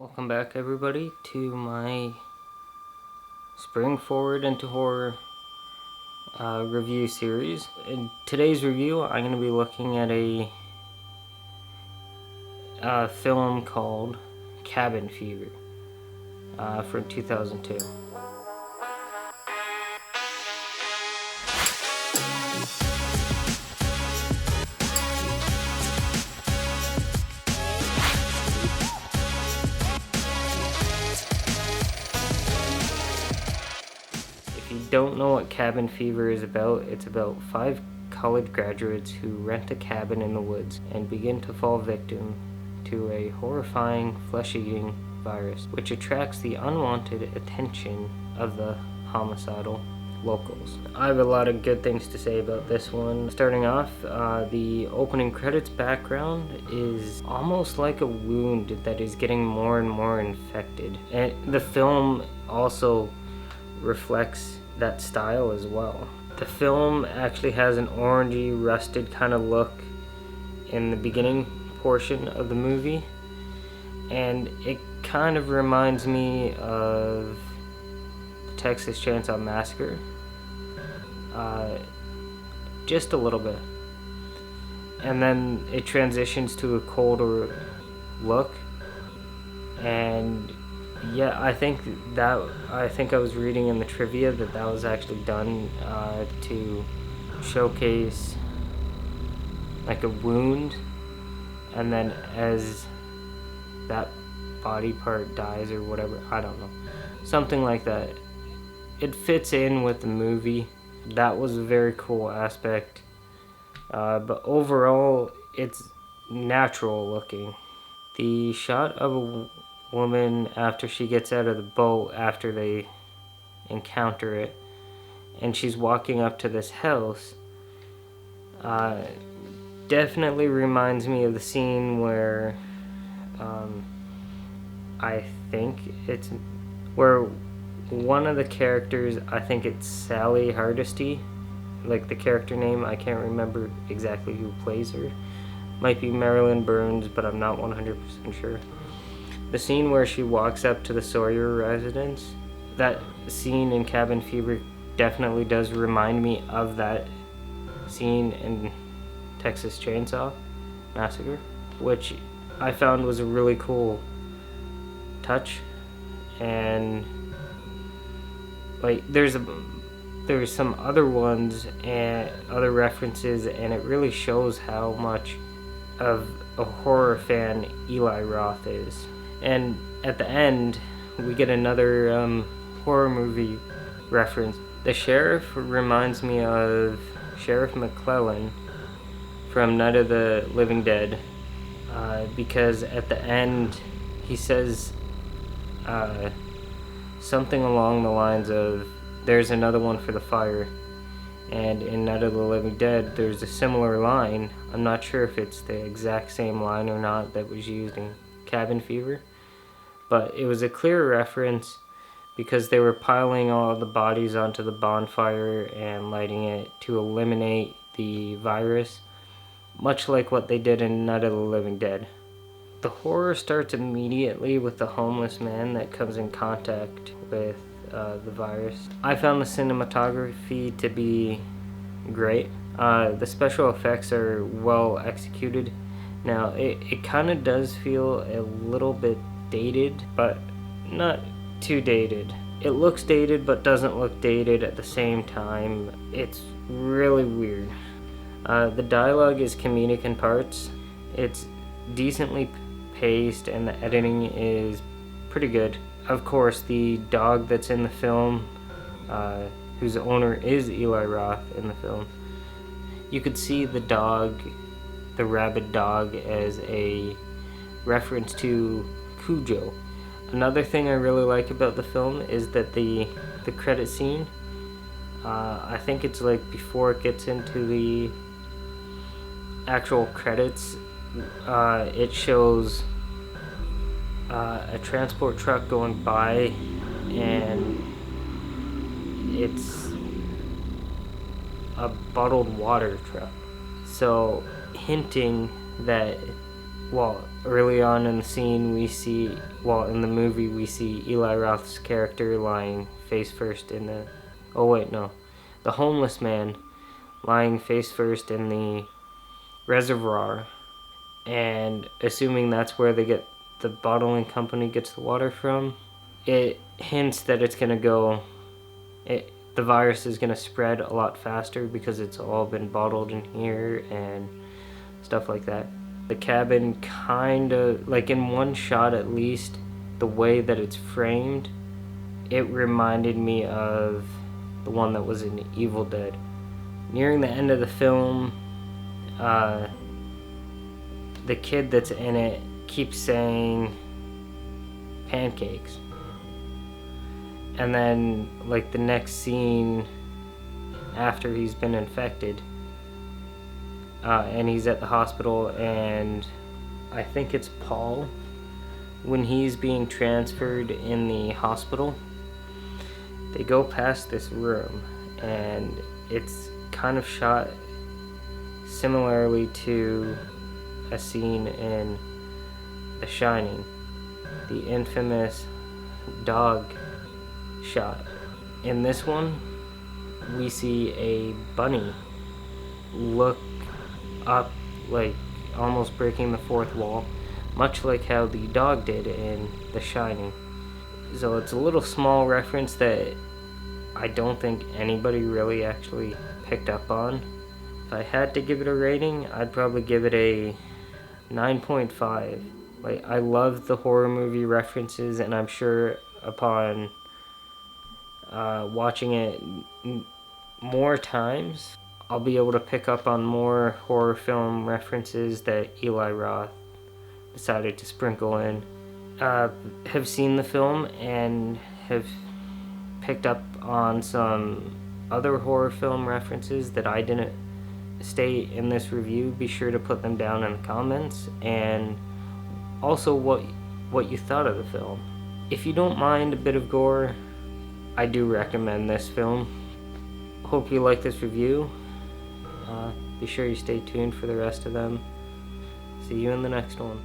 Welcome back, everybody, to my Spring Forward into Horror review series. In today's review, I'm going to be looking at a film called Cabin Fever from 2002. If you don't know what Cabin Fever is about, it's about 5 college graduates who rent a cabin in the woods and begin to fall victim to a horrifying flesh-eating virus, which attracts the unwanted attention of the homicidal locals. I have a lot of good things to say about this one. Starting off, the opening credits background is almost like a wound that is getting more and more infected. And the film also reflects that style as well. The film actually has an orangey, rusted kind of look in the beginning portion of the movie, and it kind of reminds me of the Texas Chainsaw Massacre, just a little bit, and then it transitions to a colder look. And yeah, I think I was reading in the trivia that was actually done to showcase like a wound, and then as that body part dies or whatever, I don't know, something like that. It fits in with the movie. That was a very cool aspect, but overall it's natural looking. The shot of a woman after she gets out of the boat after they encounter it, and she's walking up to this house, definitely reminds me of the scene where I think it's where one of the characters, I think it's Sally Hardesty, like the character name, I can't remember exactly who plays her. Might be Marilyn Burns, but I'm not 100% sure. The scene where she walks up to the Sawyer residence, that scene in Cabin Fever definitely does remind me of that scene in Texas Chainsaw Massacre, which I found was a really cool touch. And like there's some other ones and other references, and it really shows how much of a horror fan Eli Roth is. And at the end, we get another horror movie reference. The sheriff reminds me of Sheriff McClellan from Night of the Living Dead, because at the end he says something along the lines of, "There's another one for the fire." And in Night of the Living Dead, there's a similar line. I'm not sure if it's the exact same line or not that was used in Cabin Fever, but it was a clear reference because they were piling all the bodies onto the bonfire and lighting it to eliminate the virus, much like what they did in Night of the Living Dead. The horror starts immediately with the homeless man that comes in contact with the virus. I found the cinematography to be great. The special effects are well executed. Now, it kind of does feel a little bit dated, but not too dated. It looks dated, but doesn't look dated at the same time. It's really weird. The dialogue is comedic in parts. It's decently paced, and the editing is pretty good. Of course, the dog that's in the film, whose owner is Eli Roth in the film, you could see the dog, the rabid dog, as a reference to Cujo. Another thing I really like about the film is that the credit scene, I think it's like before it gets into the actual credits, it shows a transport truck going by, and it's a bottled water truck, so hinting that well, early on in the scene we see, well, in the movie we see Eli Roth's character lying face first in the, oh wait, no, the homeless man lying face first in the reservoir, and assuming that's where the bottling company gets the water from, it hints that it's gonna go, the virus is gonna spread a lot faster because it's all been bottled in here and stuff like that. The cabin kind of, like in one shot at least, the way that it's framed, it reminded me of the one that was in Evil Dead. Nearing the end of the film, the kid that's in it keeps saying pancakes. And then, like, the next scene after he's been infected, and he's at the hospital, and I think it's Paul, when he's being transferred in the hospital, they go past this room, and it's kind of shot similarly to a scene in The Shining, the infamous dog shot. In this one, we see a bunny look up, like almost breaking the fourth wall, much like how the dog did in The Shining. So it's a little small reference that I don't think anybody really actually picked up on. If I had to give it a rating, I'd probably give it a 9.5. Like, I love the horror movie references, and I'm sure upon watching it more times, I'll be able to pick up on more horror film references that Eli Roth decided to sprinkle in. Have seen the film and have picked up on some other horror film references that I didn't state in this review. Be sure to put them down in the comments, and also what you thought of the film. If you don't mind a bit of gore, I do recommend this film. Hope you like this review. Be sure you stay tuned for the rest of them. See you in the next one.